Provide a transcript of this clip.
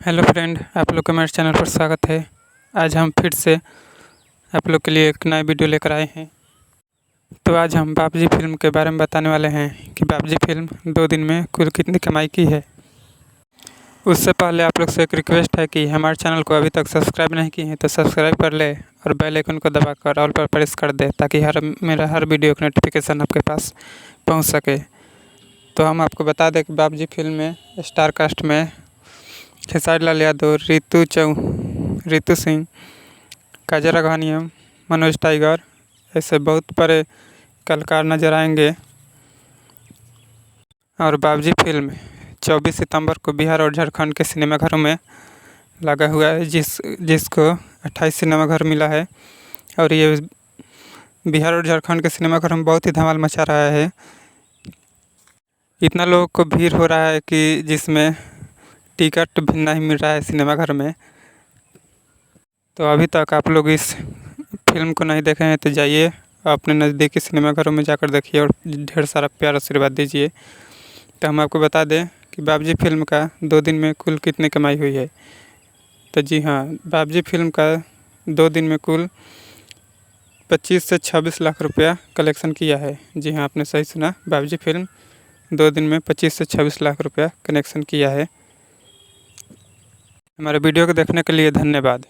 Hello friend, आप लोग का मेरे चैनल पर स्वागत है। आज हम फिर से आप लोग के लिए एक नई वीडियो लेकर आए हैं। तो आज हम बाबजी फिल्म के बारे में बताने वाले हैं कि बाबजी फिल्म 2 दिन में कुल कितनी कमाई की है। उससे पहले आप लोग से एक रिक्वेस्ट है कि हमारे चैनल को अभी तक सब्सक्राइब नहीं किए हैं तो सब्सक्राइब कर ले और बेल आइकन को दबाकर ऑल पर प्रेस कर दे ताकि मेरा हर वीडियो का नोटिफिकेशन आपके पास पहुँच सके। तो हम आपको बता दें कि बाबजी फिल्म में स्टार कास्ट में खेसारी लाल यादव, रितु सिंह, काजल राघवानियम, मनोज टाइगर ऐसे बहुत बड़े कलाकार नजर आएंगे। और बाबजी फिल्म 24 सितंबर को बिहार और झारखंड के सिनेमाघरों में लगा हुआ है, जिसको 28 सिनेमाघर मिला है। और ये बिहार और झारखंड के सिनेमाघर में बहुत ही धमाल मचा रहा है। इतना लोगों को भीड़ हो रहा है कि जिसमें टिकट भी नहीं मिल रहा है सिनेमाघर में। तो अभी तक आप लोग इस फिल्म को नहीं देखे हैं तो जाइए अपने नज़दीकी सिनेमाघरों में जाकर देखिए और ढेर सारा प्यार आशीर्वाद दीजिए। तो हम आपको बता दें कि बाबजी फिल्म का 2 दिन में कुल कितनी कमाई हुई है। तो जी हाँ, बाबजी फिल्म का 2 दिन में कुल 25 से 26 लाख रुपया कलेक्शन किया है। जी हाँ, आपने सही सुना, बाबजी फिल्म 2 दिन में 25 से 26 लाख रुपया कलेक्शन किया है। हमारे वीडियो को देखने के लिए धन्यवाद।